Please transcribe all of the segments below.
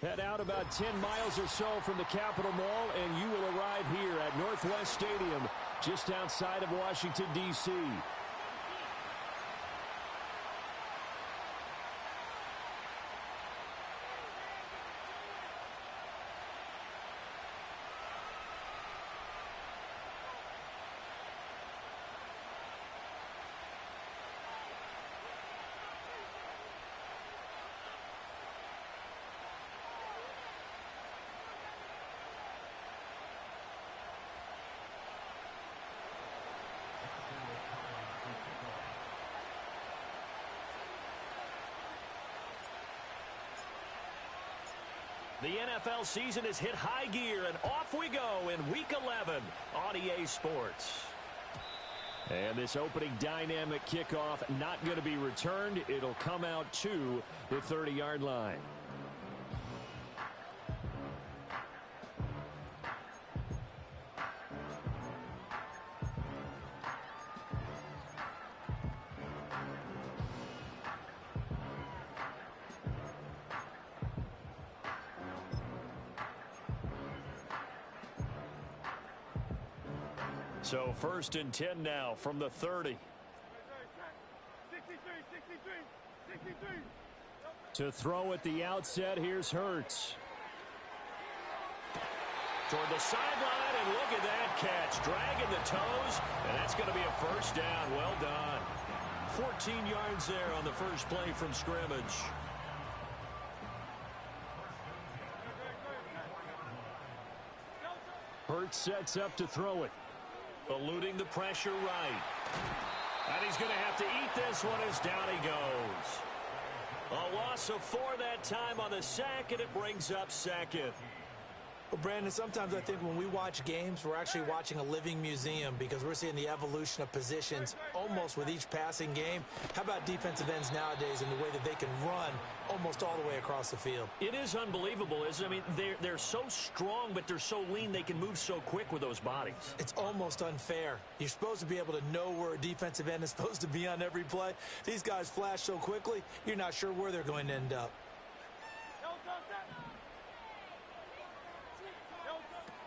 Head out about 10 miles or so from the Capitol Mall, and you will arrive here at Northwest Stadium, just outside of Washington, D.C. The NFL season has hit high gear, and off we go in Week 11 on EA Sports. And this opening dynamic kickoff not going to be returned. It'll come out to the 30-yard line. So 1st and 10 now from the 30. 63. To throw at the outset, here's Hurts. Toward the sideline, and look at that catch. Dragging the toes, and that's going to be a first down. Well done. 14 yards there on the first play from scrimmage. Hurts sets up to throw it. Eluding the pressure right. And he's going to have to eat this one as down he goes. A loss of 4 that time on the sack, and it brings up second. Well, Brandon, sometimes I think when we watch games, we're actually watching a living museum because we're seeing the evolution of positions almost with each passing game. How about defensive ends nowadays and the way that they can run almost all the way across the field? It is unbelievable, isn't it? I mean, they're so strong, but they're so lean, they can move so quick with those bodies. It's almost unfair. You're supposed to be able to know where a defensive end is supposed to be on every play. These guys flash so quickly, you're not sure where they're going to end up.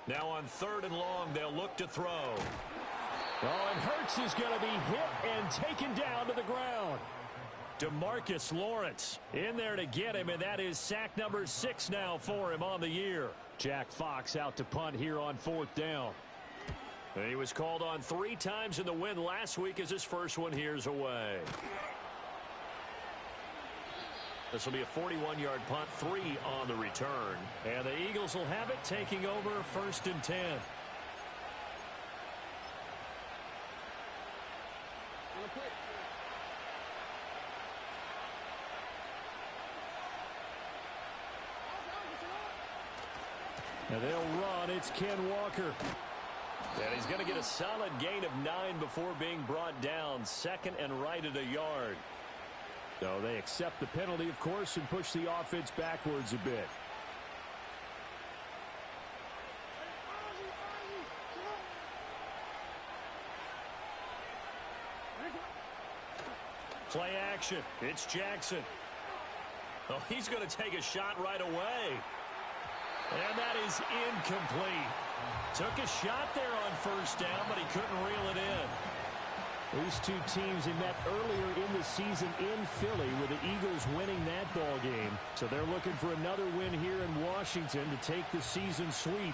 Now on 3rd and long, they'll look to throw. Oh, and Hurts is going to be hit and taken down to the ground. DeMarcus Lawrence in there to get him, and that is sack number 6 now for him on the year. Jack Fox out to punt here on 4th down. And he was called on 3 times in the win last week as his first one here's away. This will be a 41-yard punt, 3 on the return. And the Eagles will have it, taking over 1st and 10. And they'll run. It's Ken Walker. And he's going to get a solid gain of 9 before being brought down. 2nd and right at a yard. So they accept the penalty, of course, and push the offense backwards a bit. Play action. It's Jackson. Oh, he's going to take a shot right away. And that is incomplete. Took a shot there on 1st down, but he couldn't reel it in. These two teams they met earlier in the season in Philly with the Eagles winning that ball game. So they're looking for another win here in Washington to take the season sweep.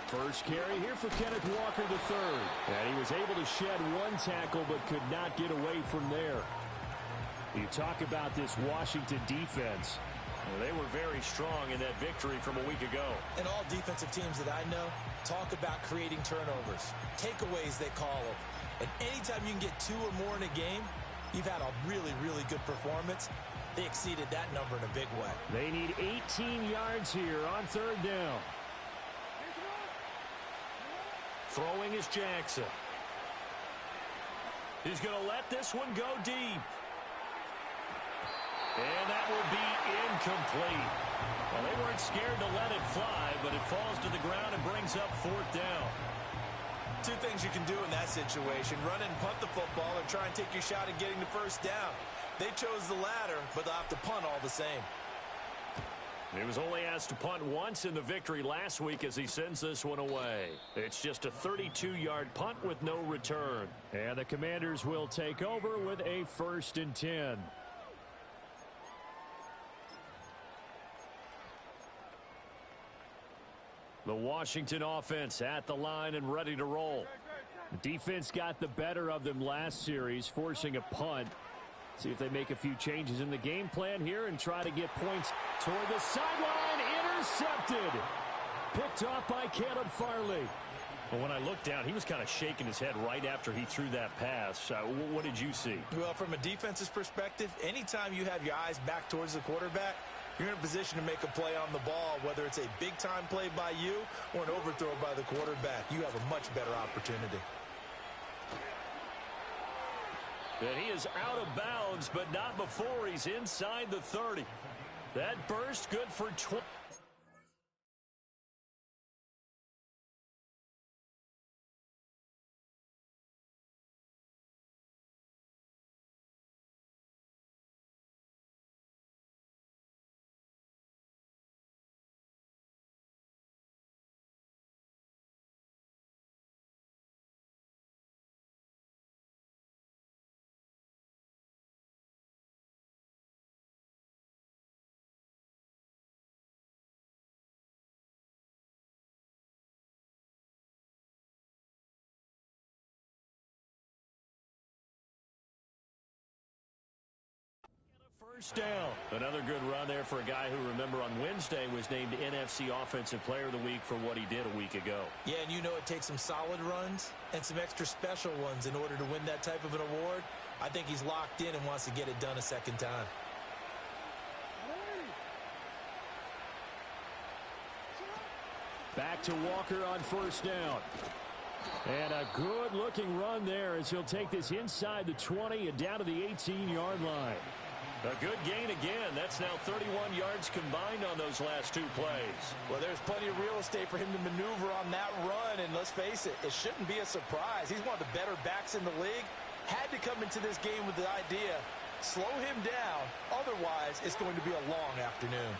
First carry here for Kenneth Walker III. And he was able to shed 1 tackle but could not get away from there. You talk about this Washington defense. Well, they were very strong in that victory from a week ago. And all defensive teams that I know talk about creating turnovers. Takeaways, they call them. And anytime you can get 2 or more in a game, you've had a really, really good performance. They exceeded that number in a big way. They need 18 yards here on 3rd down. Throwing is Jackson. He's going to let this one go deep. And that will be incomplete. Well, they weren't scared to let it fly, but it falls to the ground and brings up 4th down. Two things you can do in that situation: run and punt the football, or try and take your shot at getting the first down. They chose the latter, but they'll have to punt all the same. He was only asked to punt once in the victory last week as he sends this one away. It's just a 32-yard punt with no return. And the Commanders will take over with a 1st and 10. The Washington offense at the line and ready to roll. The defense got the better of them last series, forcing a punt. See if they make a few changes in the game plan here and try to get points toward the sideline. Intercepted. Picked off by Caleb Farley. Well, when I looked down, he was kind of shaking his head right after he threw that pass. What did you see? Well, from a defense's perspective, anytime you have your eyes back towards the quarterback, you're in a position to make a play on the ball, whether it's a big-time play by you or an overthrow by the quarterback. You have a much better opportunity. And he is out of bounds, but not before he's inside the 30. That burst good for 20. First down. Another good run there for a guy who, remember, on Wednesday was named NFC Offensive Player of the Week for what he did a week ago. Yeah, and you know it takes some solid runs and some extra special ones in order to win that type of an award. I think he's locked in and wants to get it done a second time. Back to Walker on first down. And a good-looking run there as he'll take this inside the 20 and down to the 18-yard line. A good gain again. That's now 31 yards combined on those last two plays. Well, there's plenty of real estate for him to maneuver on that run, and let's face it, it shouldn't be a surprise. He's one of the better backs in the league. Had to come into this game with the idea, slow him down, otherwise it's going to be a long afternoon.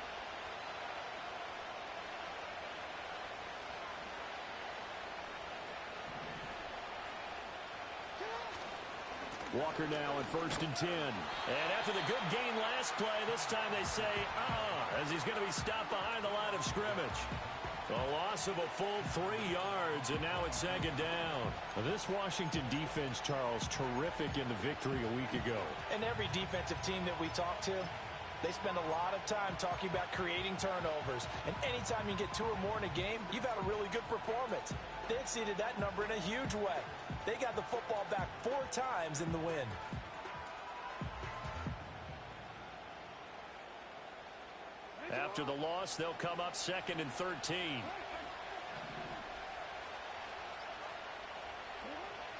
Walker now on 1st and 10. And after the good gain last play, this time they say, as he's going to be stopped behind the line of scrimmage. A loss of a full 3 yards, and now it's 2nd down. Now, this Washington defense, Charles, terrific in the victory a week ago. And every defensive team that we talk to, they spend a lot of time talking about creating turnovers. And anytime you get 2 or more in a game, you've had a really good performance. They exceeded that number in a huge way. They got the football back 4 times in the win. After the loss, they'll come up 2nd and 13.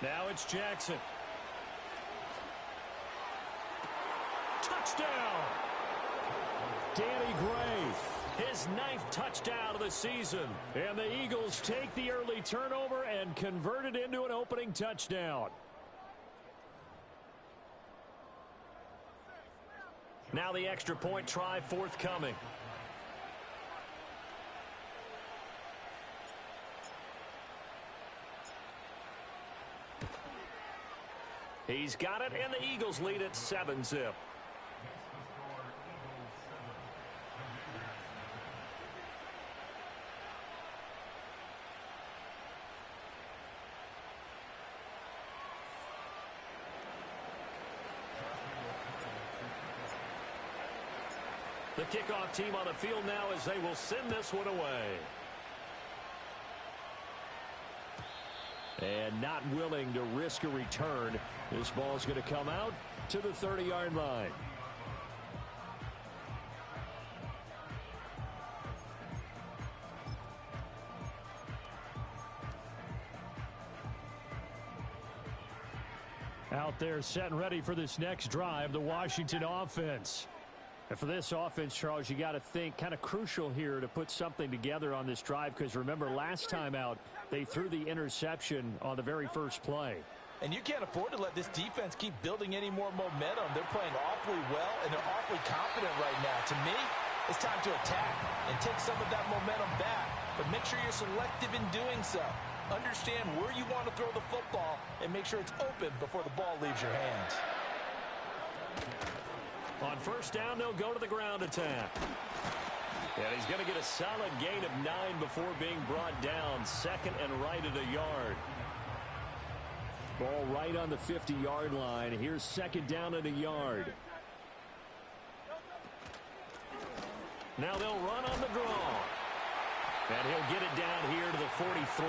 Now it's Jackson. Touchdown! Danny Gray, his 9th touchdown of the season. And the Eagles take the early turnover and convert it into an opening touchdown. Now the extra point try forthcoming. He's got it, and the Eagles lead at 7-zip. The kickoff team on the field now as they will send this one away. And not willing to risk a return. This ball is going to come out to the 30-yard line. Out there set and ready for this next drive, the Washington offense. And for this offense, Charles, you got to think kind of crucial here to put something together on this drive, because remember last time out they threw the interception on the very first play. And you can't afford to let this defense keep building any more momentum. They're playing awfully well, and they're awfully confident right now. To me, it's time to attack and take some of that momentum back, but make sure you're selective in doing so. Understand where you want to throw the football and make sure it's open before the ball leaves your hands. On first down, they'll go to the ground attack. And he's going to get a solid gain of 9 before being brought down. Second and right at a yard. Ball right on the 50-yard line. Here's second down at a yard. Now they'll run on the draw. And he'll get it down here to the 43.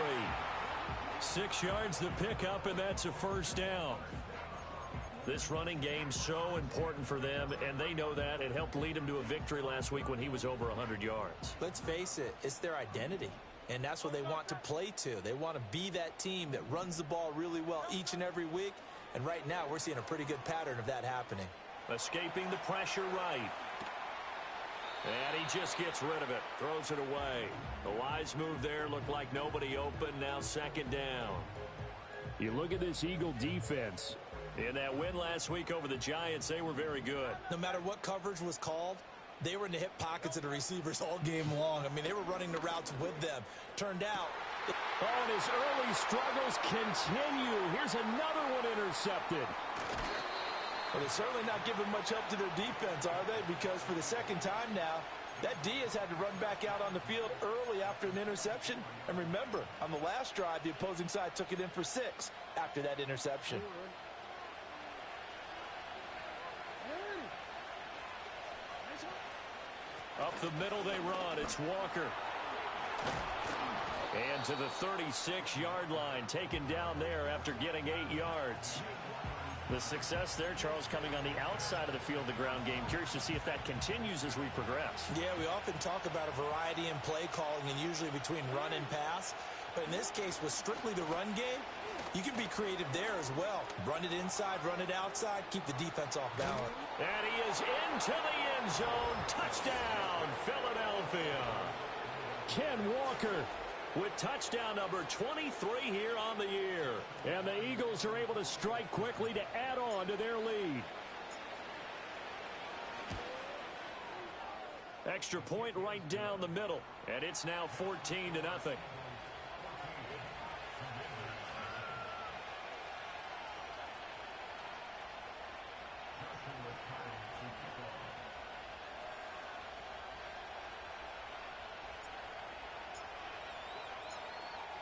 6 yards the pickup, and that's a first down. This running game's so important for them, and they know that. It helped lead them to a victory last week when he was over 100 yards. Let's face it, it's their identity. And that's what they want to play to. They want to be that team that runs the ball really well each and every week. And right now, we're seeing a pretty good pattern of that happening. Escaping the pressure right. And he just gets rid of it. Throws it away. The wise move there. Looked like nobody open. Now second down. You look at this Eagle defense. In that win last week over the Giants, they were very good. No matter what coverage was called, they were in the hip pockets of the receivers all game long. I mean, they were running the routes with them. Turned out. Oh, and his early struggles continue. Here's another one intercepted. Well, they're certainly not giving much help to their defense, are they? Because for the second time now, that D has had to run back out on the field early after an interception. And remember, on the last drive, the opposing side took it in for 6 after that interception. Up the middle they run. It's Walker. And to the 36-yard line, taken down there after getting 8 yards. The success there, Charles, coming on the outside of the field, the ground game. Curious to see if that continues as we progress. Yeah, we often talk about a variety in play calling and usually between run and pass. But in this case, with strictly the run game, you can be creative there as well. Run it inside, run it outside, keep the defense off balance. And he is into the end zone. Touchdown, Philadelphia. Ken Walker with touchdown number 23 here on the year. And the Eagles are able to strike quickly to add on to their lead. Extra point right down the middle. And it's now 14-0.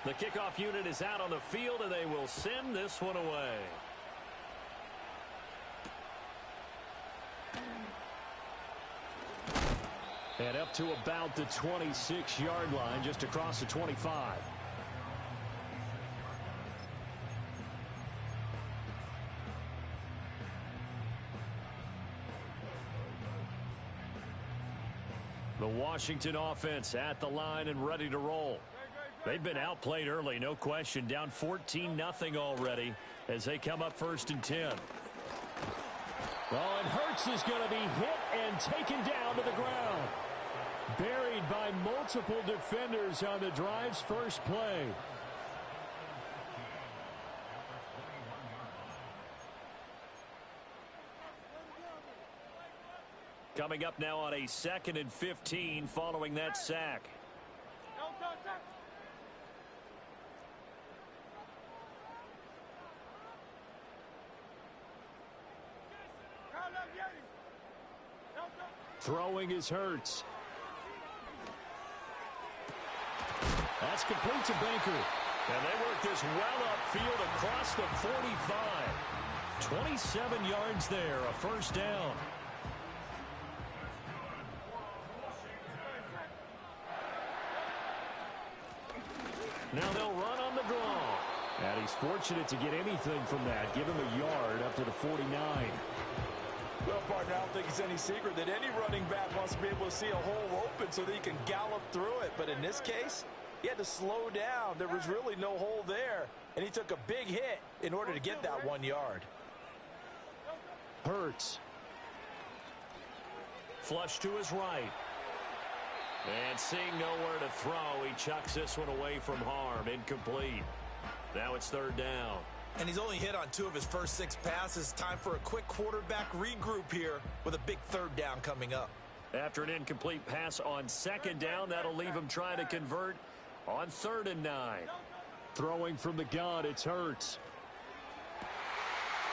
The kickoff unit is out on the field, and they will send this one away. And up to about the 26-yard line, just across the 25. The Washington offense at the line and ready to roll. They've been outplayed early, no question. Down 14-0 already as they come up first and 10. Oh, and Hurts is going to be hit and taken down to the ground. Buried by multiple defenders on the drive's first play. Coming up now on a 2nd and 15 following that sack. Throwing is Hurts. That's complete to Baker. And they work this well upfield across the 45. 27 yards there, a first down. Now they'll run on the draw. And he's fortunate to get anything from that. Give him a yard up to the 49. Well, partner, I don't think it's any secret that any running back wants to be able to see a hole open so that he can gallop through it. But in this case, he had to slow down. There was really no hole there, and he took a big hit in order to get that 1 yard. Hurts. Flush to his right. And seeing nowhere to throw, he chucks this one away from harm. Incomplete. Now it's third down. And he's only hit on 2 of his first 6 passes. Time for a quick quarterback regroup here with a big third down coming up. After an incomplete pass on second down, that'll leave him trying to convert on 3rd and 9. Throwing from the gun, it's Hurts.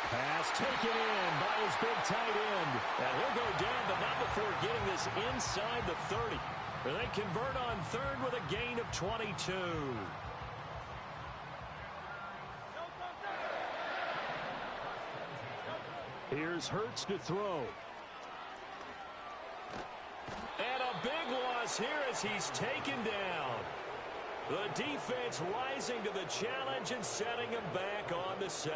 Pass taken in by his big tight end. And he'll go down, but not before getting this inside the 30. They convert on 3rd with a gain of 22. Here's Hurts to throw. And a big loss here as he's taken down. The defense rising to the challenge and setting him back on the sack.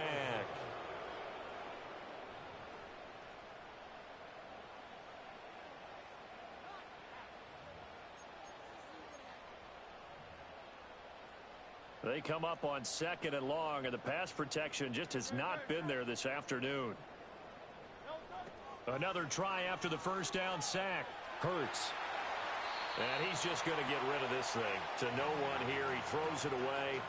They come up on 2nd and long, and the pass protection just has not been there this afternoon. Another try after the first down sack. Hurts. And he's just going to get rid of this thing. To no one here. He throws it away,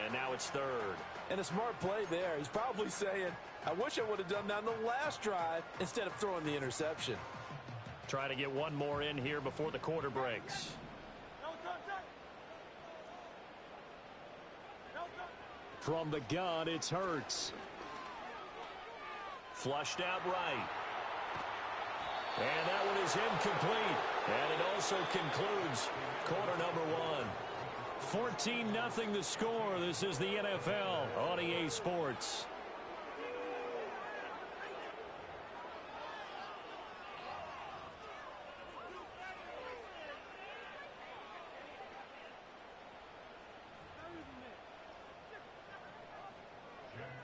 and now it's 3rd. And a smart play there. He's probably saying, I wish I would have done that on the last drive instead of throwing the interception. Try to get one more in here before the quarter breaks. From the gun, it's Hurts. Flushed out right. And that one is incomplete. And it also concludes quarter number 1. 14-0 the score. This is the NFL on EA Sports.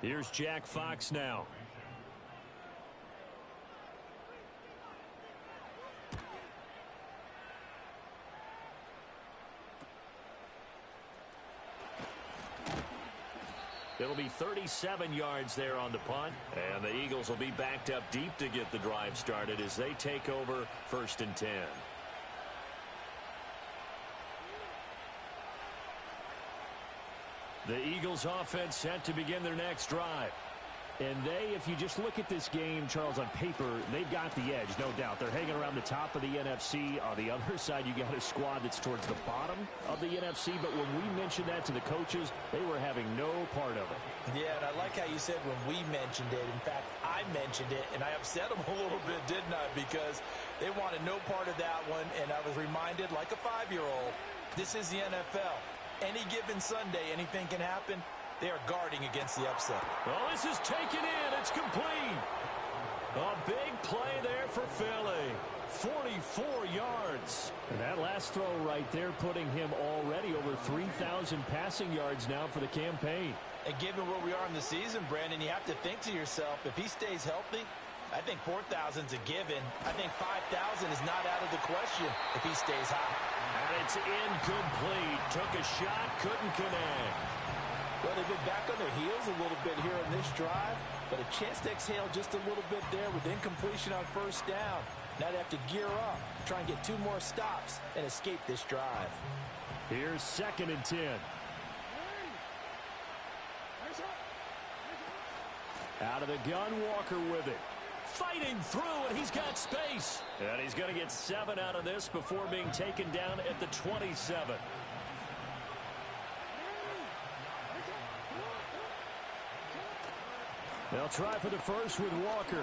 Here's Jack Fox now. It'll be 37 yards there on the punt, and the Eagles will be backed up deep to get the drive started as they take over 1st and 10. The Eagles offense set to begin their next drive. And if you just look at this game, Charles, on paper, they've got the edge, no doubt. They're hanging around the top of the NFC. On the other side, you got a squad that's towards the bottom of the NFC. But when we mentioned that to the coaches, they were having no part of it. Yeah, and I like how you said when we mentioned it. In fact, I mentioned it, and I upset them a little bit, didn't I? Because they wanted no part of that one, and I was reminded, like a 5-year-old, this is the NFL. Any given Sunday, anything can happen. They are guarding against the upset. Well, this is taken in. It's complete. A big play there for Philly. 44 yards. And that last throw right there putting him already over 3,000 passing yards now for the campaign. And given where we are in the season, Brandon, you have to think to yourself, if he stays healthy, I think 4,000's a given. I think 5,000 is not out of the question if he stays hot. And it's incomplete. Took a shot, couldn't connect. Well, they've been back on their heels a little bit here on this drive, but a chance to exhale just a little bit there with incompletion on first down. Now they have to gear up, try and get 2 more stops, and escape this drive. Here's 2nd and 10. Out of the gun, Walker with it. Fighting through, and he's got space. And he's going to get 7 out of this before being taken down at the 27. They'll try for the first with Walker.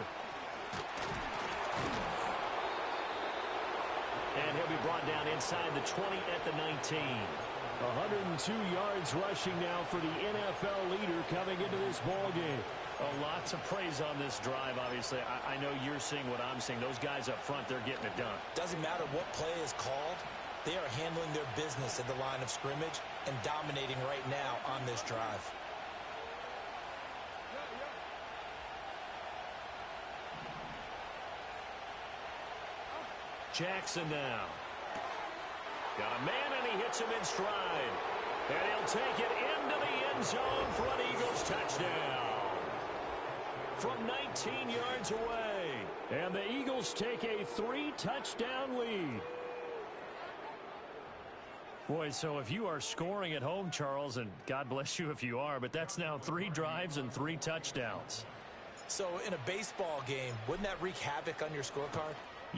And he'll be brought down inside the 20 at the 19. 102 yards rushing now for the NFL leader coming into this ball game. A lot to praise on this drive, obviously. I know you're seeing what I'm seeing. Those guys up front, they're getting it done. Doesn't matter what play is called. They are handling their business at the line of scrimmage and dominating right now on this drive. Jackson now. Got a man, and he hits him in stride. And he'll take it into the end zone for an Eagles touchdown. From 19 yards away. And the Eagles take a 3-touchdown lead. Boy, so if you are scoring at home, Charles, and God bless you if you are, but that's now 3 drives and 3 touchdowns. So in a baseball game, wouldn't that wreak havoc on your scorecard?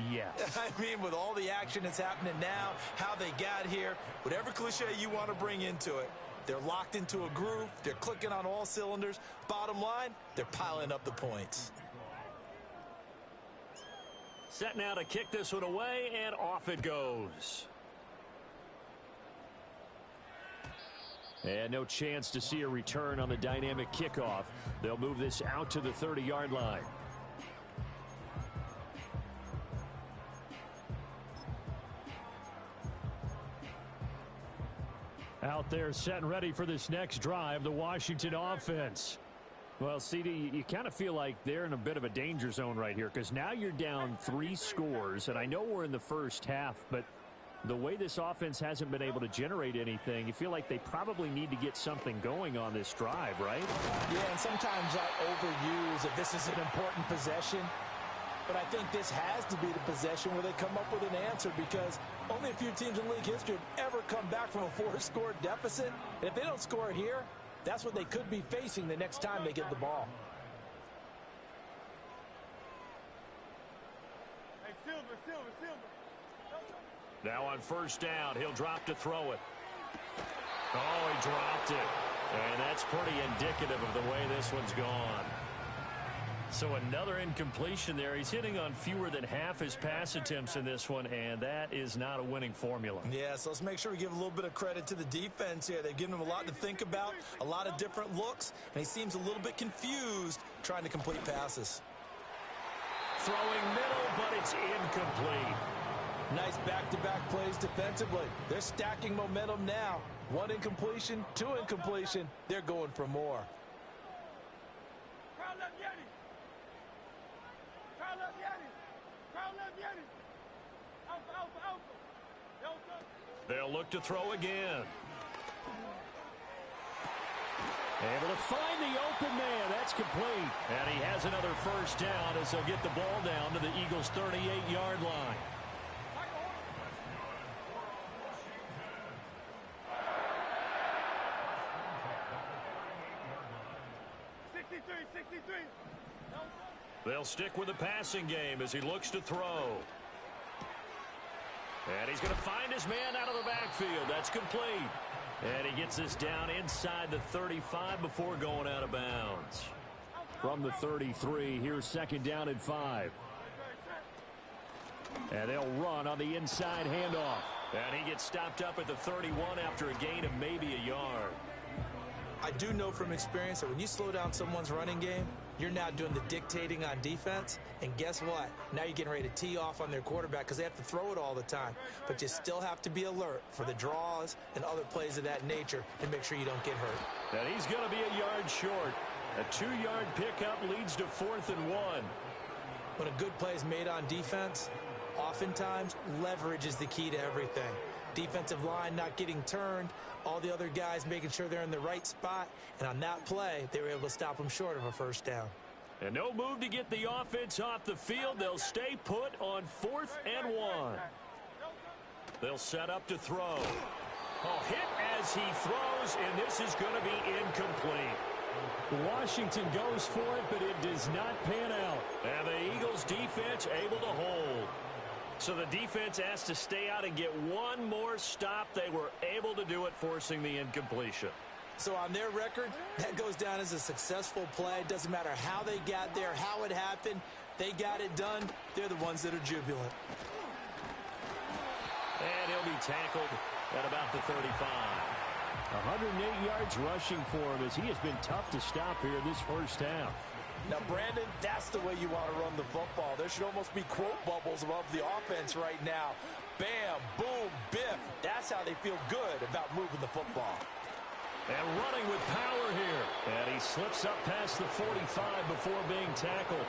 Yes. I mean, with all the action that's happening now, how they got here, whatever cliche you want to bring into it, they're locked into a groove, they're clicking on all cylinders. Bottom line, they're piling up the points. Set now to kick this one away, and off it goes. And no chance to see a return on the dynamic kickoff. They'll move this out to the 30-yard line. Out there set and ready for this next drive, the Washington offense. Well, CD, you kind of feel like they're in a bit of a danger zone right here because now you're down 3 scores, and I know we're in the first half, but the way this offense hasn't been able to generate anything, you feel like they probably need to get something going on this drive, right? Yeah, and sometimes I overuse if this is an important possession. But I think this has to be the possession where they come up with an answer because only a few teams in league history have ever come back from a 4-score deficit. And if they don't score here, that's what they could be facing the next time they get the ball. Hey, Silver. Now on first down, he'll drop to throw it. Oh, he dropped it. And that's pretty indicative of the way this one's gone. So another incompletion there. He's hitting on fewer than half his pass attempts in this one, and that is not a winning formula. Yeah, so let's make sure we give a little bit of credit to the defense here. They've given him a lot to think about, a lot of different looks, and he seems a little bit confused trying to complete passes. Throwing middle, but it's incomplete. Nice back-to-back plays defensively. They're stacking momentum now. 1 incompletion, 2 incompletion. They're going for more. They'll look to throw again. Able to find the open man. That's complete. And he has another first down as they'll get the ball down to the Eagles' 38-yard line. They'll stick with the passing game as he looks to throw. And he's going to find his man out of the backfield. That's complete. And he gets this down inside the 35 before going out of bounds. From the 33, here's second down and 5. And they'll run on the inside handoff. And he gets stopped up at the 31 after a gain of maybe a yard. I do know from experience that when you slow down someone's running game, you're now doing the dictating on defense. And guess what? Now you're getting ready to tee off on their quarterback because they have to throw it all the time. But you still have to be alert for the draws and other plays of that nature and make sure you don't get hurt. And he's going to be a yard short. A 2-yard pickup leads to 4th and 1. When a good play is made on defense, oftentimes leverage is the key to everything. Defensive line not getting turned, all the other guys making sure they're in the right spot, and on that play, they were able to stop them short of a first down. And no move to get the offense off the field. They'll stay put on 4th and 1. They'll set up to throw. Oh, hit as he throws, and this is going to be incomplete. Washington goes for it, but it does not pan out. And the Eagles defense able to hold. So the defense has to stay out and get one more stop. They were able to do it, forcing the incompletion. So on their record, that goes down as a successful play. Doesn't matter how they got there, how it happened. They got it done. They're the ones that are jubilant. And he'll be tackled at about the 35. 108 yards rushing for him as he has been tough to stop here this first half. Now, Brandon, that's the way you want to run the football. There should almost be quote bubbles above the offense right now. Bam, boom, biff. That's how they feel good about moving the football. And running with power here. And he slips up past the 45 before being tackled.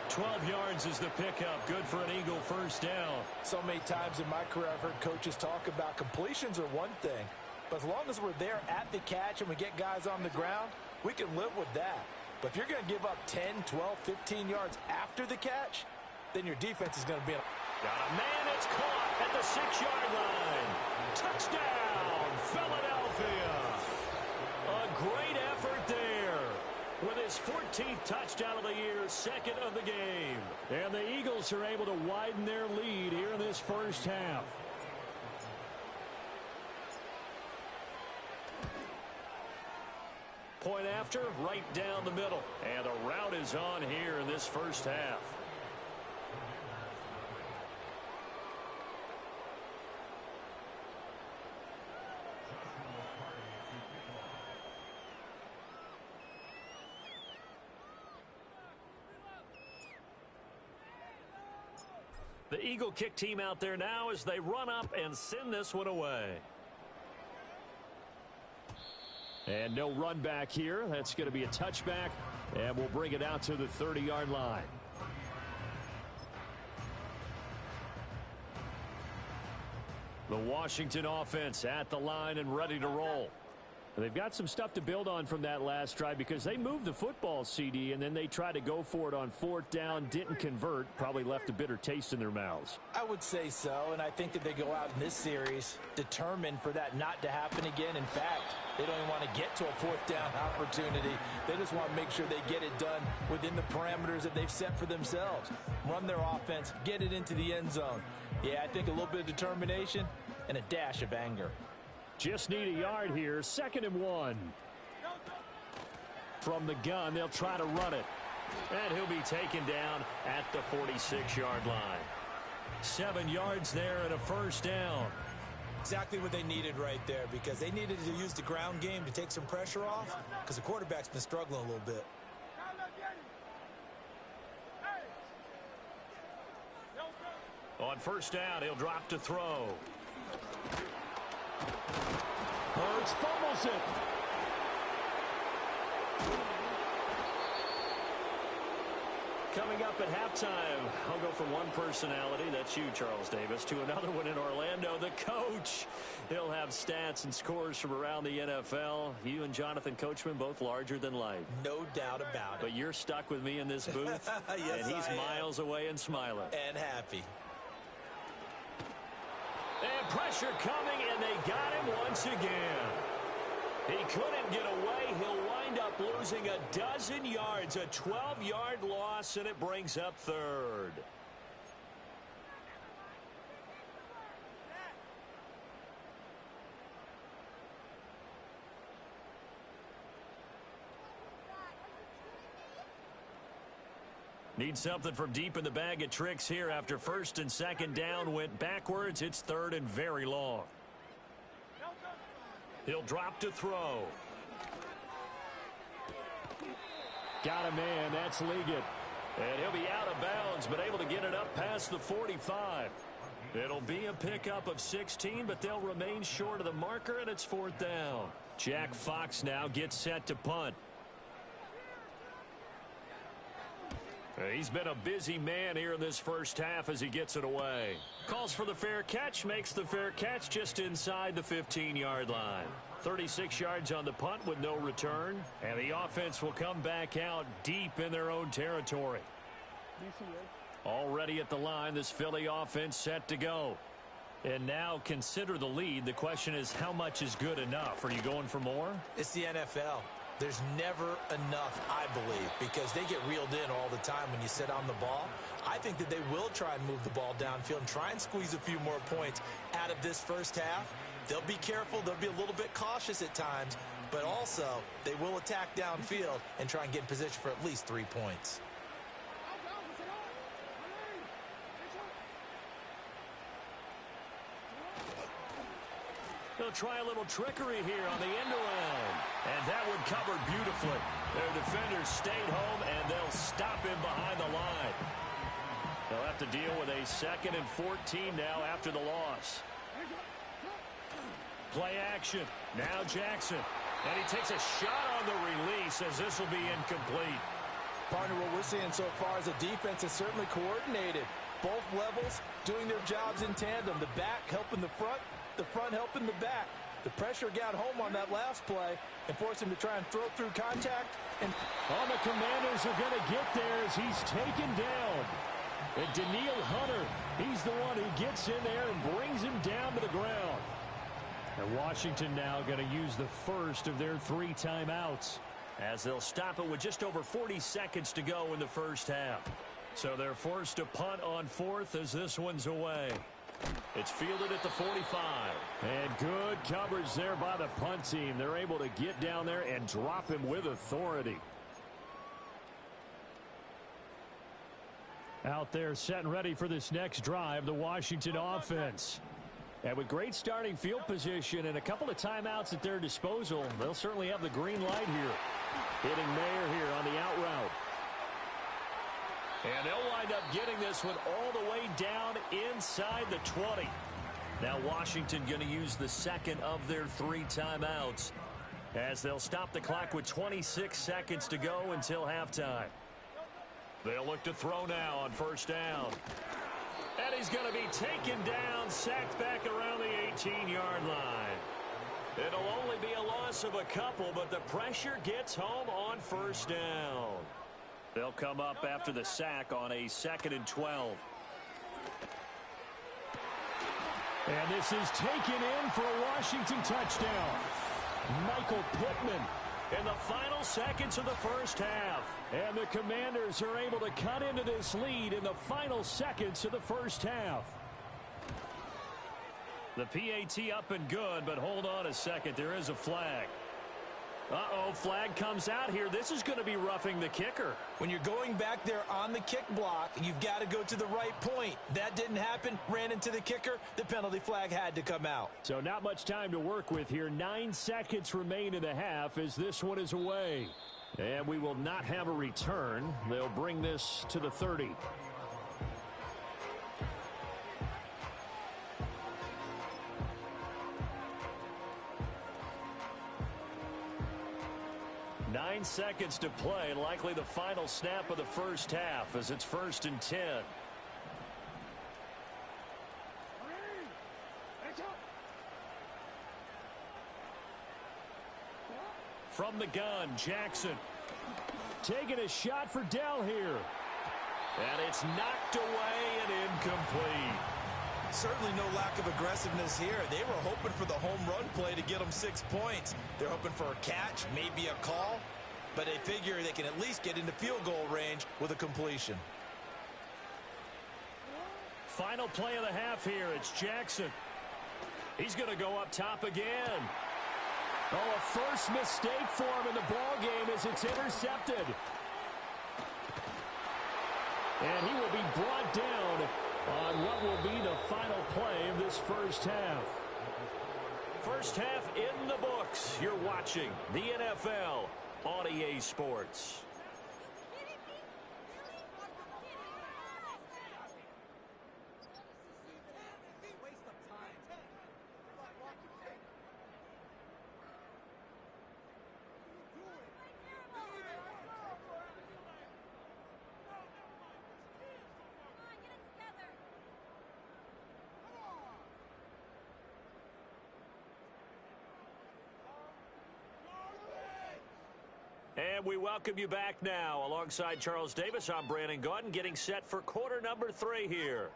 12 yards is the pickup. Good for an Eagle first down. So many times in my career, I've heard coaches talk about completions are one thing. But as long as we're there at the catch and we get guys on the ground, we can live with that. But if you're going to give up 10, 12, 15 yards after the catch, then your defense is going to be... Got a man, it's caught at the 6-yard line. Touchdown, Philadelphia. A great effort there. With his 14th touchdown of the year, second of the game. And the Eagles are able to widen their lead here in this first half. Point after, right down the middle. And the route is on here in this first half. The Eagle kick team out there now as they run up and send this one away. And no run back here. That's going to be a touchback, and we'll bring it out to the 30-yard line. The Washington offense at the line and ready to roll. They've got some stuff to build on from that last drive because they moved the football, CD, and then they tried to go for it on 4th down, didn't convert, probably left a bitter taste in their mouths. I would say so, and I think that they go out in this series determined for that not to happen again. In fact, they don't even want to get to a 4th down opportunity. They just want to make sure they get it done within the parameters that they've set for themselves. Run their offense, get it into the end zone. Yeah, I think a little bit of determination and a dash of anger. Just need a yard here. 2nd and 1. From the gun, they'll try to run it. And he'll be taken down at the 46-yard line. 7 yards there and a first down. Exactly what they needed right there because they needed to use the ground game to take some pressure off because the quarterback's been struggling a little bit. On 1st down, he'll drop to throw. Hurts fumbles it. Coming up at halftime, I'll go from one personality, that's you, Charles Davis, to another one in Orlando, the coach. He'll have stats and scores from around the NFL. You and Jonathan Coachman, both larger than life. No doubt about it. But you're stuck with me in this booth, yes, and he's miles away and smiling. And happy. And pressure coming, and they got him once again. He couldn't get away. He'll wind up losing a dozen yards, a 12-yard loss, and it brings up 3rd. Need something from deep in the bag of tricks here after 1st and 2nd down went backwards. It's 3rd and very long. He'll drop to throw. Got a man. That's Liggett. And he'll be out of bounds, but able to get it up past the 45. It'll be a pickup of 16, but they'll remain short of the marker, and it's 4th down. Jack Fox now gets set to punt. He's been a busy man here in this first half as he gets it away. Calls for the fair catch, makes the fair catch just inside the 15-yard line. 36 yards on the punt with no return, and the offense will come back out deep in their own territory. Already at the line, this Philly offense set to go. And now consider the lead. The question is, how much is good enough? Are you going for more? It's the NFL. There's never enough, I believe, because they get reeled in all the time when you sit on the ball. I think that they will try and move the ball downfield and try and squeeze a few more points out of this first half. They'll be careful. They'll be a little bit cautious at times, but also they will attack downfield and try and get in position for at least 3 points. They'll try a little trickery here on the end around. And that one covered beautifully. Their defenders stayed home, and they'll stop him behind the line. They'll have to deal with a 2nd and 14 now after the loss. Play action. Now Jackson. And he takes a shot on the release as this will be incomplete. Partner, what we're seeing so far is a defense is certainly coordinated. Both levels doing their jobs in tandem. The back helping the front helping the back. The pressure got home on that last play and forced him to try and throw through contact. And the Commanders are going to get there as he's taken down. And Daniil Hunter, he's the one who gets in there and brings him down to the ground. And Washington now going to use the first of their 3 timeouts, as they'll stop it with just over 40 seconds to go in the first half. So they're forced to punt on 4th as this one's away. It's fielded at the 45. And good coverage there by the punt team. They're able to get down there and drop him with authority. Out there set and ready for this next drive, the Washington offense. And with great starting field position and a couple of timeouts at their disposal, they'll certainly have the green light here. Hitting Mayer here on the out route. And they'll wind up getting this one all the way down inside the 20. Now Washington going to use the second of their 3 timeouts, as they'll stop the clock with 26 seconds to go until halftime. They'll look to throw now on first down. And he's going to be taken down, sacked back around the 18-yard line. It'll only be a loss of a couple, but the pressure gets home on first down. They'll come up after the sack on a 2nd and 12. And this is taken in for a Washington touchdown. Michael Pittman in the final seconds of the first half. And the Commanders are able to cut into this lead in the final seconds of the first half. The PAT up and good, but hold on a second. There is a flag. Uh-oh, flag comes out here. This is going to be roughing the kicker. When you're going back there on the kick block, you've got to go to the right point. That didn't happen. Ran into the kicker. The penalty flag had to come out. So not much time to work with here. 9 seconds remain in the half as this one is away. And we will not have a return. They'll bring this to the 30. Nine seconds to play, likely the final snap of the first half as it's 1st and 10. From the gun, Jackson taking a shot for Dell here. And it's knocked away and incomplete. Certainly no lack of aggressiveness here. They were hoping for the home run play to get them 6 points. They're hoping for a catch, maybe a call, but they figure they can at least get into field goal range with a completion. Final play of the half here. It's Jackson. He's going to go up top again. Oh, a first mistake for him in the ball game as it's intercepted. And he will be brought down on what will be the final play of this first half. First half in the books. You're watching the NFL on EA Sports. And we welcome you back now. Alongside Charles Davis, I'm Brandon Gaudin, getting set for quarter number 3 here.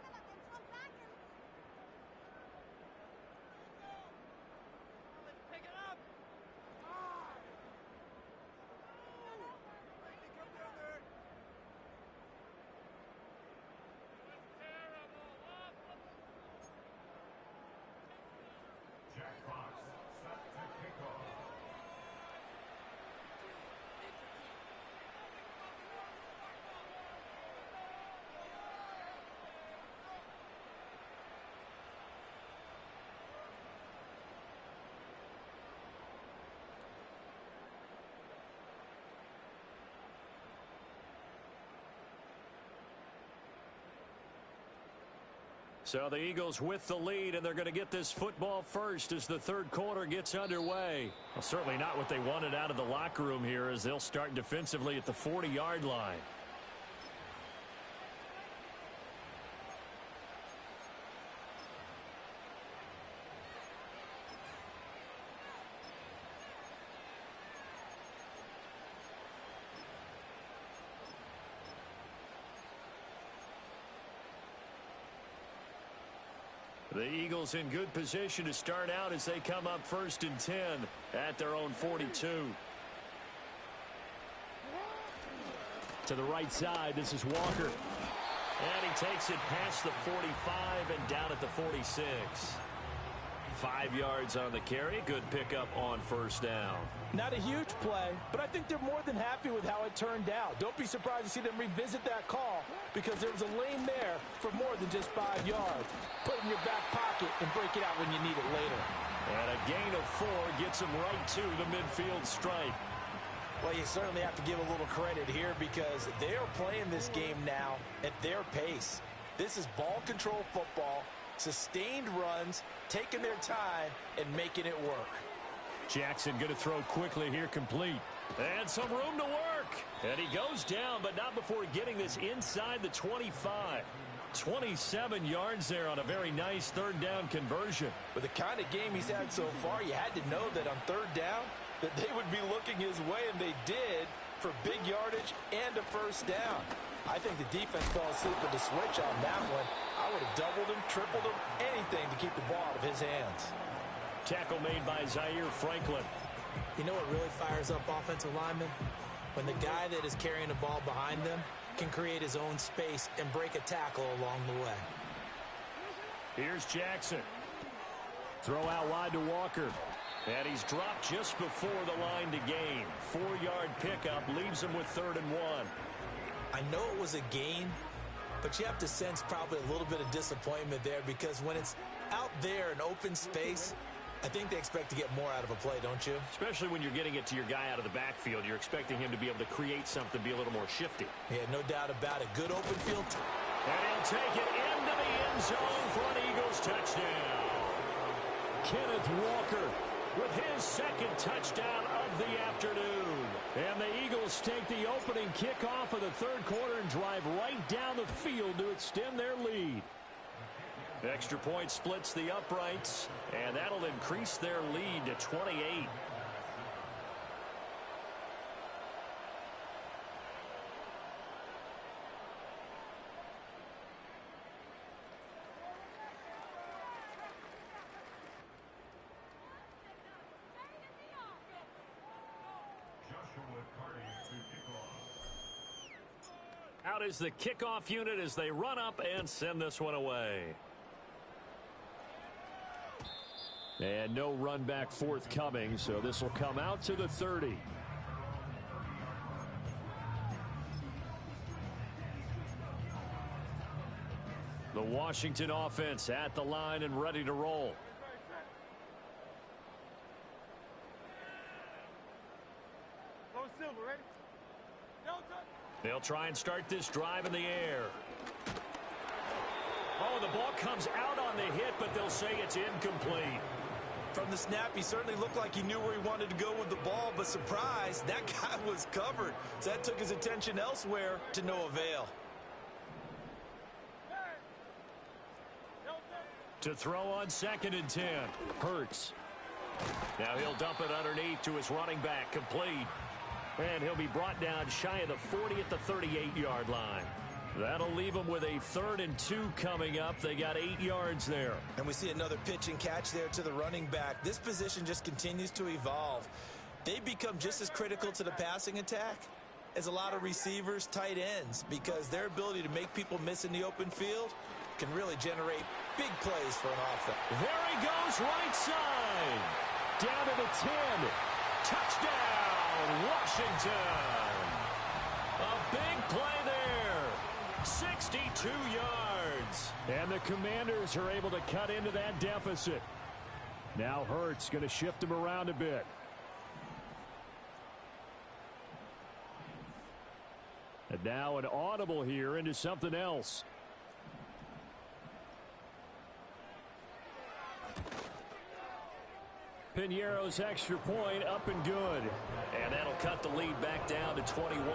So the Eagles with the lead, and they're going to get this football first as the third quarter gets underway. Well, certainly not what they wanted out of the locker room here, as they'll start defensively at the 40-yard line. The Eagles in good position to start out as they come up 1st and 10 at their own 42. To the right side, this is Walker. And he takes it past the 45 and down at the 46. 5 yards on the carry. Good pickup on 1st down. Not a huge play, but I think they're more than happy with how it turned out. Don't be surprised to see them revisit that call because there was a lane there for more than just 5 yards. Put it in your back pocket and break it out when you need it later. And a gain of 4 gets him right to the midfield stripe. Well, you certainly have to give a little credit here because they are playing this game now at their pace. This is ball control football, sustained runs, taking their time, and making it work. Jackson going to throw quickly here, complete. And some room to work. And he goes down, but not before getting this inside the 25. 27 yards there on a very nice 3rd down conversion. With the kind of game he's had so far, you had to know that on 3rd down, that they would be looking his way, and they did, for big yardage and a 1st down. I think the defense fell asleep at the switch on that one. I would have doubled him, tripled him, anything to keep the ball out of his hands. Tackle made by Zaire Franklin. You know what really fires up offensive linemen? When the guy that is carrying the ball behind them can create his own space and break a tackle along the way. Here's Jackson. Throw out wide to Walker. And he's dropped just before the line to gain. 4-yard pickup leaves him with 3rd and 1. I know it was a gain, but you have to sense probably a little bit of disappointment there because when it's out there in open space, I think they expect to get more out of a play, don't you? Especially when you're getting it to your guy out of the backfield. You're expecting him to be able to create something, be a little more shifty. Yeah, no doubt about it. Good open field. And he'll take it into the end zone for an Eagles touchdown. Kenneth Walker with his 2nd touchdown of the afternoon. And the Eagles take the opening kickoff of the 3rd quarter and drive right down the field to extend their lead. Extra point splits the uprights, and that'll increase their lead to 28. Out is the kickoff unit as they run up and send this one away. And no run back forthcoming, so this will come out to the 30. The Washington offense at the line and ready to roll. They'll try and start this drive in the air. Oh, the ball comes out on the hit, but they'll say it's incomplete. From the snap, he certainly looked like he knew where he wanted to go with the ball, but surprise, that guy was covered. So that took his attention elsewhere to no avail. To throw on 2nd and 10. Hurts. Now he'll dump it underneath to his running back, complete. And he'll be brought down shy of the 40 at the 38-yard line. That'll leave them with a 3rd and 2 coming up. They got 8 yards there. And we see another pitch and catch there to the running back. This position just continues to evolve. They become just as critical to the passing attack as a lot of receivers, tight ends, because their ability to make people miss in the open field can really generate big plays for an offense. There he goes, right side. Down to the 10. Touchdown, Washington. A big play there. 62 yards. And the Commanders are able to cut into that deficit. Now Hurts going to shift him around a bit. And now an audible here into something else. Piñeiro's extra point up and good. And that'll cut the lead back down to 21.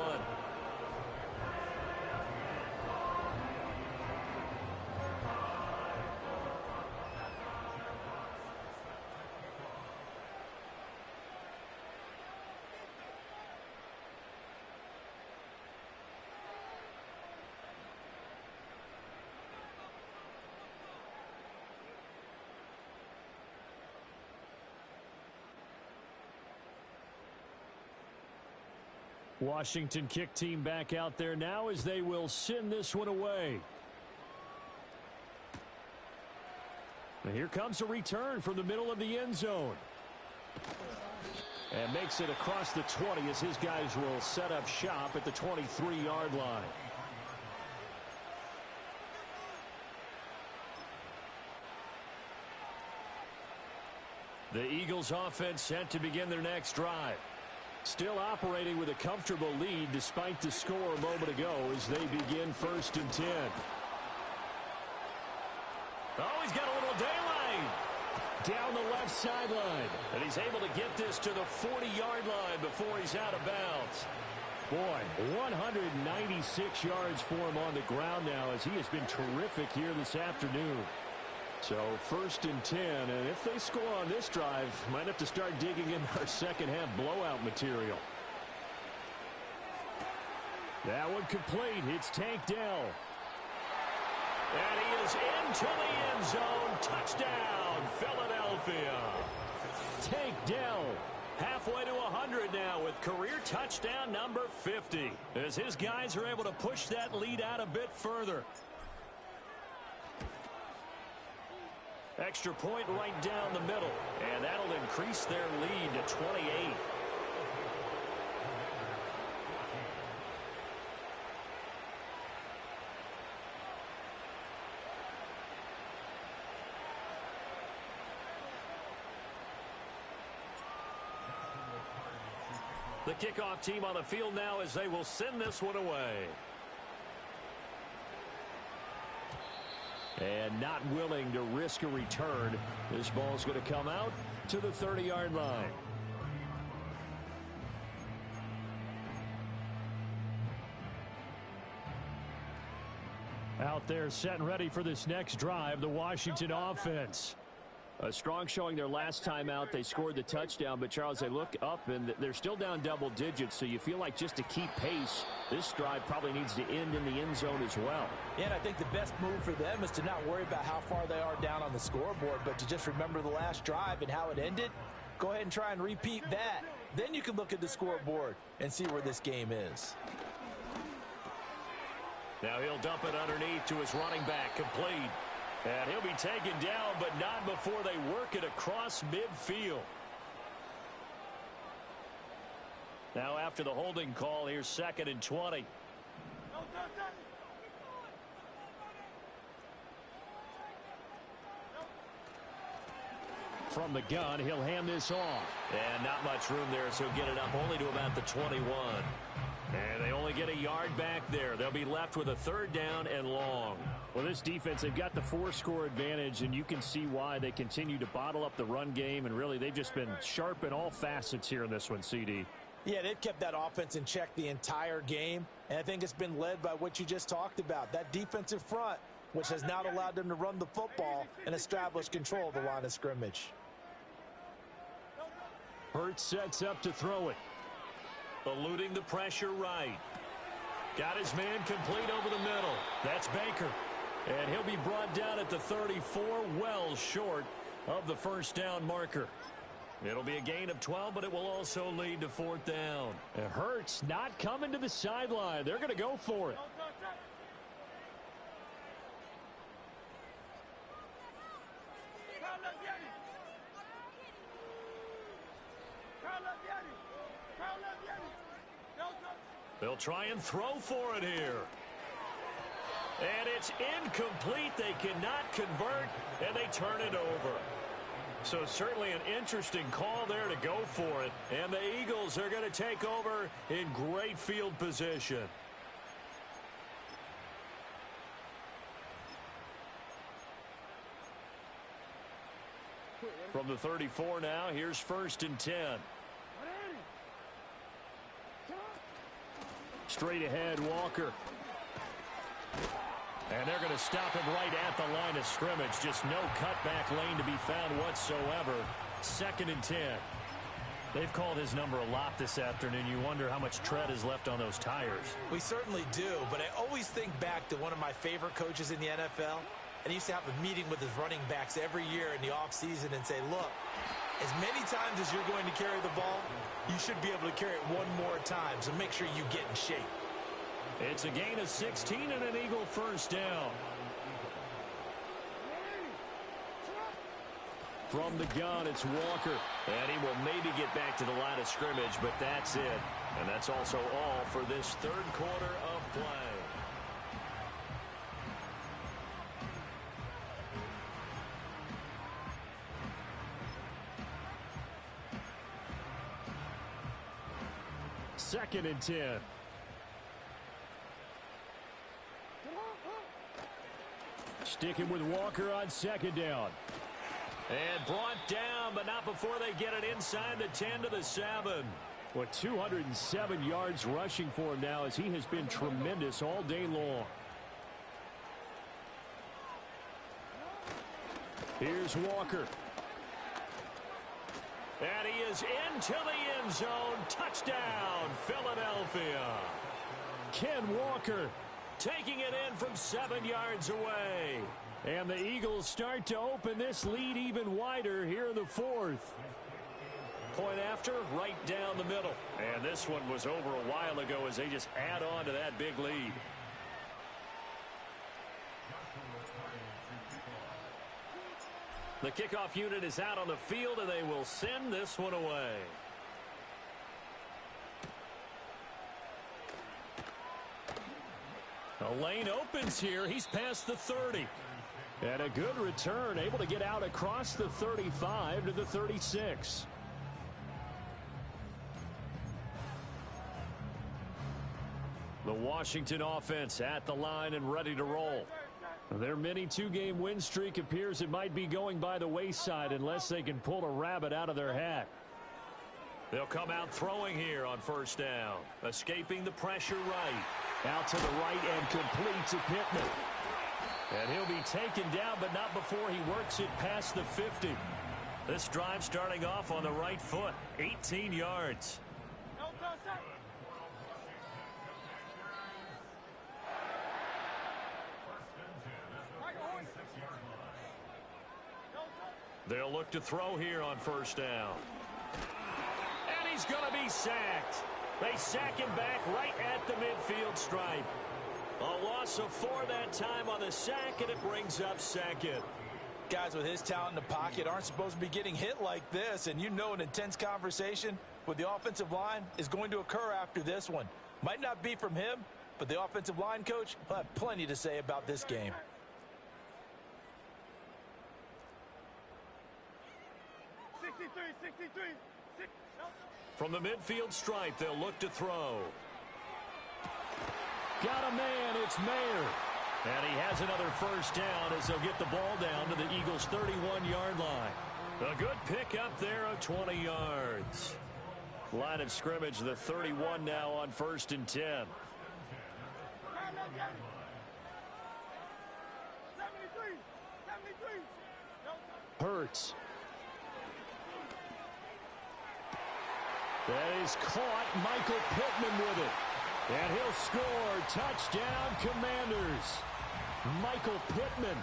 Washington kick team back out there now as they will send this one away. And here comes a return from the middle of the end zone. And makes it across the 20 as his guys will set up shop at the 23-yard line. The Eagles offense set to begin their next drive. Still operating with a comfortable lead despite the score a moment ago as they begin 1st and 10. Oh, he's got a little daylight down the left sideline. And he's able to get this to the 40-yard line before he's out of bounds. Boy, 196 yards for him on the ground now as he has been terrific here this afternoon. So 1st and 10, and if they score on this drive, might have to start digging in our second half blowout material. That one complete. It's Tank Dell. And he is into the end zone. Touchdown, Philadelphia. Tank Dell halfway to 100 now with career touchdown number 50 as his guys are able to push that lead out a bit further. Extra point right down the middle, and that'll increase their lead to 28. The kickoff team on the field now as they will send this one away. And not willing to risk a return. This ball's going to come out to the 30-yard line. Out there set and ready for this next drive, the Washington offense. A strong showing their last time out. They scored the touchdown, but Charles, they look up and they're still down double digits, so you feel like just to keep pace, this drive probably needs to end in the end zone as well. Yeah, and I think the best move for them is to not worry about how far they are down on the scoreboard, but to just remember the last drive and how it ended. Go ahead and try and repeat that. Then you can look at the scoreboard and see where this game is. Now he'll dump it underneath to his running back, complete. And he'll be taken down, but not before they work it across midfield. Now after the holding call, here's 2nd and 20. From the gun, he'll hand this off. And not much room there, so he'll get it up only to about the 21. And they only get a yard back there. They'll be left with a 3rd down and long. Well, this defense, they've got the 4-score advantage, and you can see why they continue to bottle up the run game, and really they've just been sharp in all facets here in this one, CD. Yeah, they've kept that offense in check the entire game, and I think it's been led by what you just talked about, that defensive front, which has not allowed them to run the football and establish control of the line of scrimmage. Hurts sets up to throw it. Eluding the pressure right. Got his man complete over the middle. That's Baker. And he'll be brought down at the 34, well short of the 1st down marker. It'll be a gain of 12, but it will also lead to 4th down. And Hurts not coming to the sideline. They're going to go for it. They'll try and throw for it here. And it's incomplete. They cannot convert, and they turn it over. So certainly an interesting call there to go for it. And the Eagles are going to take over in great field position. From the 34 now, here's 1st and 10. Straight ahead, Walker. And they're going to stop him right at the line of scrimmage. Just no cutback lane to be found whatsoever. 2nd and 10. They've called his number a lot this afternoon. You wonder how much tread is left on those tires. We certainly do, but I always think back to one of my favorite coaches in the NFL. And he used to have a meeting with his running backs every year in the offseason and say, look, As many times as you're going to carry the ball, you should be able to carry it one more time, so make sure you get in shape. It's a gain of 16 and an Eagle first down. From the gun, it's Walker. And he will maybe get back to the line of scrimmage, but that's it. And that's also all for this third quarter of play. Second and 10. Sticking with Walker on second down. And brought down, but not before they get it inside the 10 to the 7. Well, 207 yards rushing for him now as he has been tremendous all day long. Here's Walker. And he is into the end zone. Touchdown, Philadelphia. Ken Walker taking it in from 7 yards away. And the Eagles start to open this lead even wider here in the fourth. Point after, right down the middle. And this one was over a while ago as they just add on to that big lead. The kickoff unit is out on the field, and they will send this one away. The lane opens here. He's past the 30. And a good return, able to get out across the 35 to the 36. The Washington offense at the line and ready to roll. Their mini two-game win streak appears it might be going by the wayside unless they can pull a rabbit out of their hat. They'll come out throwing here on first down. Escaping the pressure right. Out to the right and complete to Pittman. And he'll be taken down, but not before he works it past the 50. This drive starting off on the right foot. 18 yards. They'll look to throw here on first down. And he's going to be sacked. They sack him back right at the midfield stripe. A loss of 4 that time on the sack, and it brings up second. Guys with his talent in the pocket aren't supposed to be getting hit like this, and you know an intense conversation with the offensive line is going to occur after this one. Might not be from him, but the offensive line coach will have plenty to say about this game. From the midfield stripe, they'll look to throw. Got a man, it's Mayer. And he has another first down as they'll get the ball down to the Eagles' 31-yard line. A good pick up there of 20 yards. Line of scrimmage, the 31 now on first and 10. Hurts. That is caught. Michael Pittman with it. And he'll score. Touchdown, Commanders. Michael Pittman,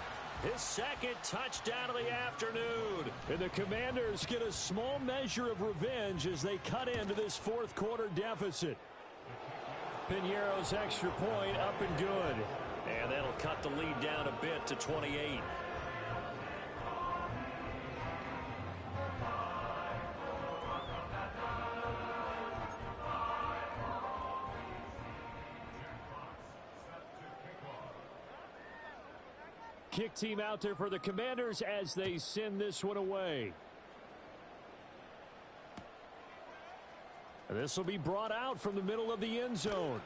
his second touchdown of the afternoon. And the Commanders get a small measure of revenge as they cut into this fourth quarter deficit. Piñeiro's extra point up and good. And that'll cut the lead down a bit to 28. Kick team out there for the Commanders as they send this one away. This will be brought out from the middle of the end zone.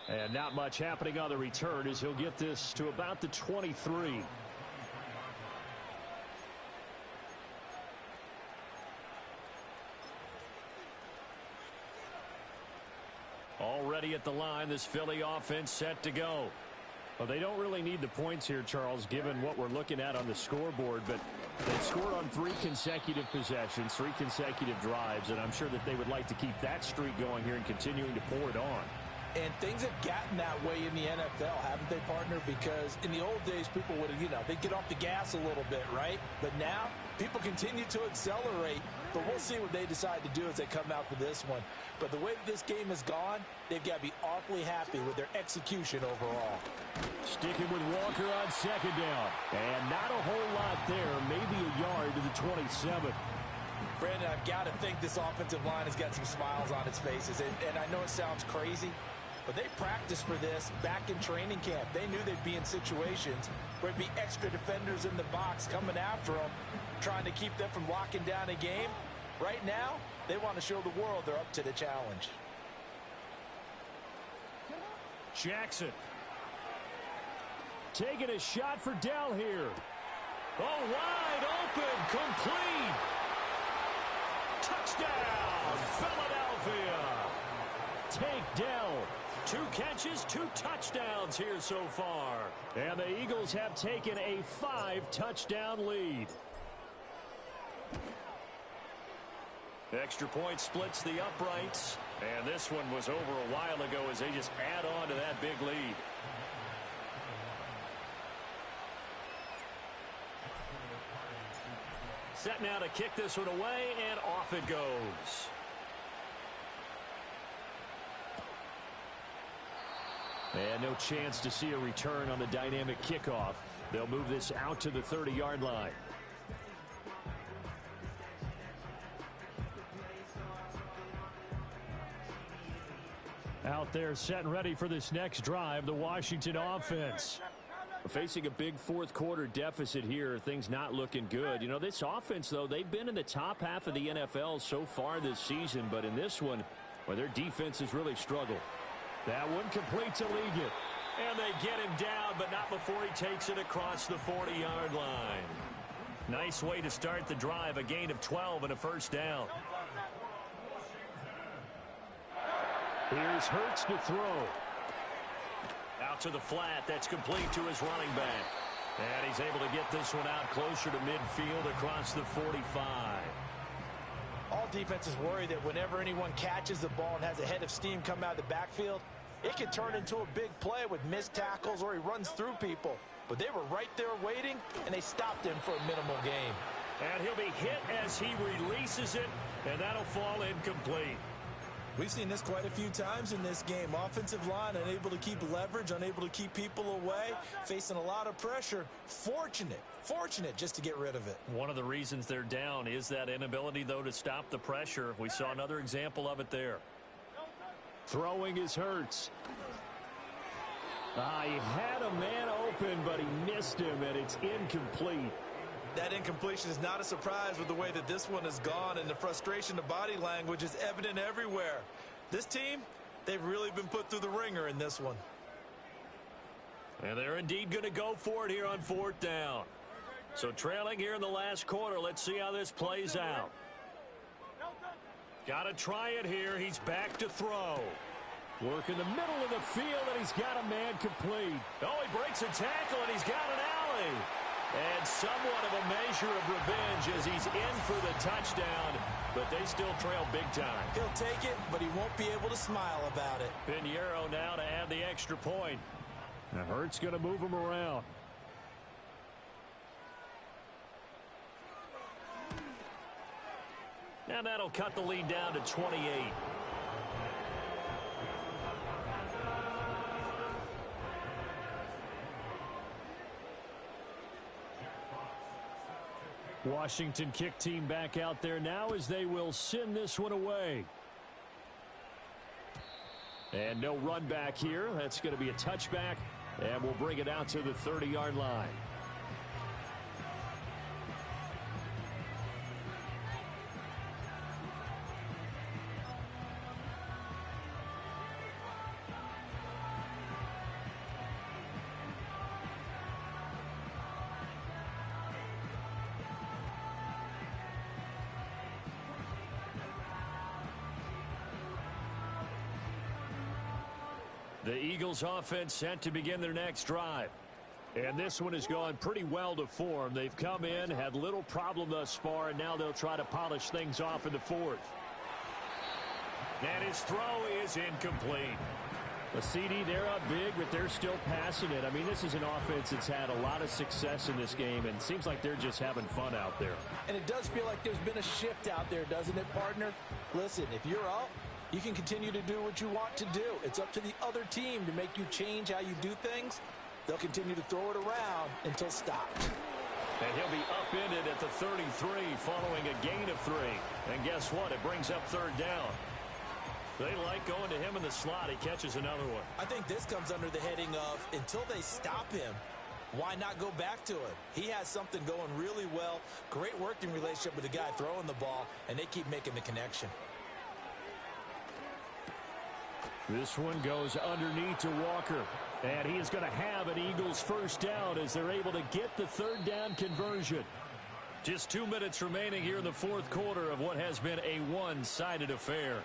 And not much happening on the return as he'll get this to about the 23. Already at the line, this Philly offense set to go. Well, they don't really need the points here, Charles, given what we're looking at on the scoreboard. But they've scored on 3 consecutive possessions, 3 consecutive drives, and I'm sure that they would like to keep that streak going here and continuing to pour it on. And things have gotten that way in the NFL, haven't they, partner? Because in the old days, people would, they'd get off the gas a little bit, right? But now, people continue to accelerate. But we'll see what they decide to do as they come out for this one. But the way that this game has gone, they've got to be awfully happy with their execution overall. Sticking with Walker on second down. And not a whole lot there, maybe a yard to the 27. Brandon, I've got to think this offensive line has got some smiles on its faces. And I know it sounds crazy, but they practiced for this back in training camp. They knew they'd be in situations where it'd be extra defenders in the box coming after them, trying to keep them from locking down a game. Right now, they want to show the world they're up to the challenge. Jackson. Taking a shot for Dell here. Oh, wide open, complete. Touchdown, Philadelphia. Take Dell. 2 catches, 2 touchdowns here so far. And the Eagles have taken a 5-touchdown lead. Extra point splits the uprights. And this one was over a while ago as they just add on to that big lead. Set now to kick this one away, and off it goes. And no chance to see a return on the dynamic kickoff. They'll move this out to the 30-yard line. Out there set and ready for this next drive, the Washington offense. Facing a big fourth quarter deficit here, things not looking good. This offense, though, they've been in the top half of the NFL so far this season, but in this one, well, their defense has really struggled. That one complete to Ligon. And they get him down, but not before he takes it across the 40-yard line. Nice way to start the drive, a gain of 12 and a first down. Here's Hurts to throw. Out to the flat. That's complete to his running back. And he's able to get this one out closer to midfield across the 45. All defenses worry that whenever anyone catches the ball and has a head of steam come out of the backfield, it can turn into a big play with missed tackles or he runs through people. But they were right there waiting, and they stopped him for a minimal gain. And he'll be hit as he releases it, and that'll fall incomplete. We've seen this quite a few times in this game. Offensive line unable to keep leverage, unable to keep people away, facing a lot of pressure. Fortunate just to get rid of it. One of the reasons they're down is that inability, though, to stop the pressure. We saw another example of it there. Throwing is Hurts. He had a man open, but he missed him, and it's incomplete. That incompletion is not a surprise with the way that this one has gone, and the frustration of body language is evident everywhere. This team, they've really been put through the ringer in this one. And they're indeed going to go for it here on 4th down. So trailing here in the last quarter, let's see how this plays out. Got to try it here. He's back to throw. Work in the middle of the field, and he's got a man complete. Oh, he breaks a tackle, and he's got an alley. And somewhat of a measure of revenge as he's in for the touchdown, but they still trail big time. He'll take it, but he won't be able to smile about it. Pinheiro now to add the extra point. Now Hurts going to move him around. Now that'll cut the lead down to 28. Washington kick team back out there now as they will send this one away. And no run back here. That's going to be a touchback, and we'll bring it out to the 30-yard line. The Eagles offense set to begin their next drive. And this one has gone pretty well to form. They've come in, had little problem thus far, and now they'll try to polish things off in the 4th. And his throw is incomplete. The CD, they're up big, but they're still passing it. I mean, this is an offense that's had a lot of success in this game, and it seems like they're just having fun out there. And it does feel like there's been a shift out there, doesn't it, partner? Listen, if you're up, you can continue to do what you want to do. It's up to the other team to make you change how you do things. They'll continue to throw it around until stopped. And he'll be upended at the 33 following a gain of 3. And guess what? It brings up third down. They like going to him in the slot. He catches another one. I think this comes under the heading of until they stop him, why not go back to him? He has something going really well. Great working relationship with the guy throwing the ball, and they keep making the connection. This one goes underneath to Walker. And he is going to have an Eagles first down as they're able to get the third down conversion. Just 2 minutes remaining here in the fourth quarter of what has been a one-sided affair.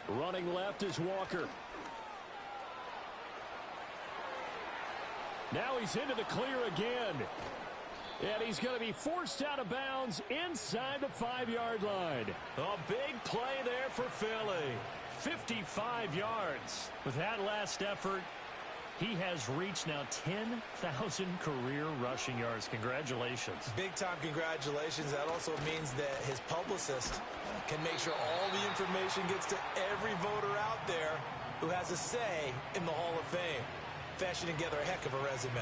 Running left is Walker. Now he's into the clear again. And he's going to be forced out of bounds inside the 5-yard line. A big play there for Philly. 55 yards. With that last effort, he has reached now 10,000 career rushing yards. Congratulations. Big-time congratulations. That also means that his publicist can make sure all the information gets to every voter out there who has a say in the Hall of Fame. Fashioning together a heck of a resume.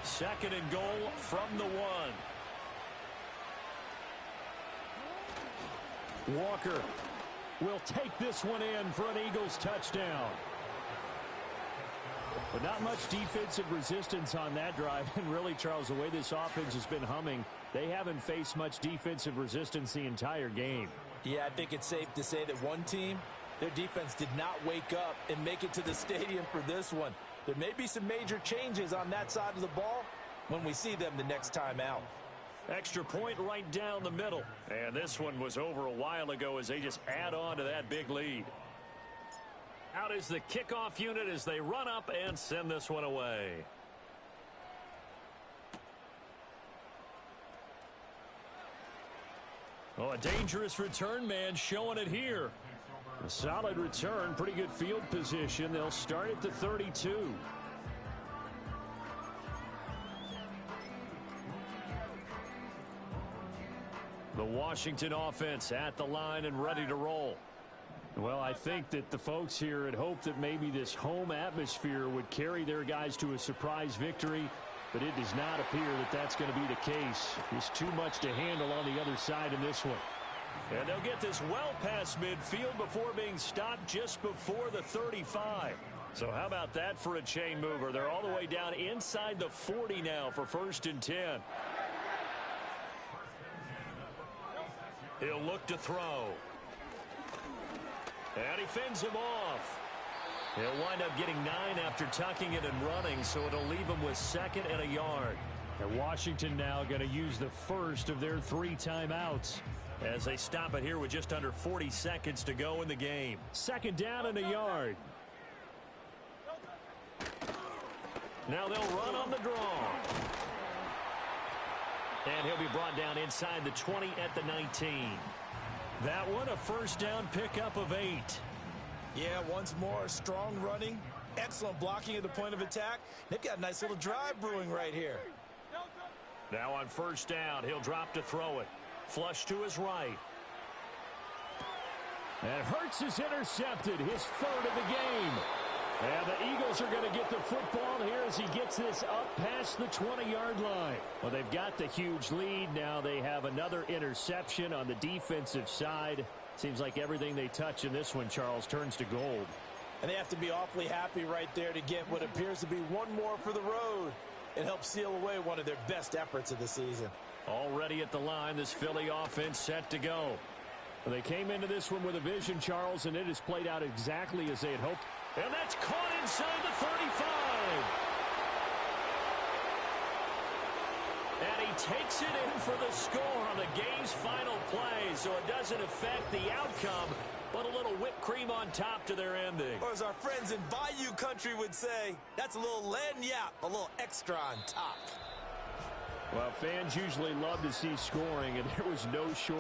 Second and goal from the 1. Walker will take this one in for an Eagles touchdown. But not much defensive resistance on that drive. And really, Charles, the way this offense has been humming, they haven't faced much defensive resistance the entire game. Yeah, I think it's safe to say that one team, their defense did not wake up and make it to the stadium for this one. There may be some major changes on that side of the ball when we see them the next time out. Extra point right down the middle. And this one was over a while ago as they just add on to that big lead. Out is the kickoff unit as they run up and send this one away. Oh, a dangerous return man showing it here. A solid return, pretty good field position. They'll start at the 32. The Washington offense at the line and ready to roll. Well, I think that the folks here had hoped that maybe this home atmosphere would carry their guys to a surprise victory, but it does not appear that that's going to be the case. There's too much to handle on the other side in this one. And they'll get this well past midfield before being stopped just before the 35. So how about that for a chain mover? They're all the way down inside the 40 now for 1st and 10. He'll look to throw. And he fends him off. He'll wind up getting 9 after tucking it and running, so it'll leave him with 2nd and a yard. And Washington now going to use the first of their 3 timeouts as they stop it here with just under 40 seconds to go in the game. 2nd down and a yard. Now they'll run on the draw. And he'll be brought down inside the 20 at the 19. That one, a 1st down pickup of 8. Yeah, once more, strong running, excellent blocking at the point of attack. They've got a nice little drive brewing right here. Now on 1st down, he'll drop to throw it. Flush to his right. And Hurts is intercepted, his 3rd of the game. And the Eagles are going to get the football here as he gets this up past the 20-yard line. Well, they've got the huge lead. Now they have another interception on the defensive side. Seems like everything they touch in this one, Charles, turns to gold. And they have to be awfully happy right there to get what appears to be one more for the road. It helps seal away one of their best efforts of the season. Already at the line, this Philly offense set to go. Well, they came into this one with a vision, Charles, and it has played out exactly as they had hoped. And that's caught inside the 35. And he takes it in for the score on the game's final play, so it doesn't affect the outcome, but a little whipped cream on top to their ending. Or as our friends in Bayou Country would say, that's a little lagniappe, a little extra on top. Well, fans usually love to see scoring, and there was no shortage.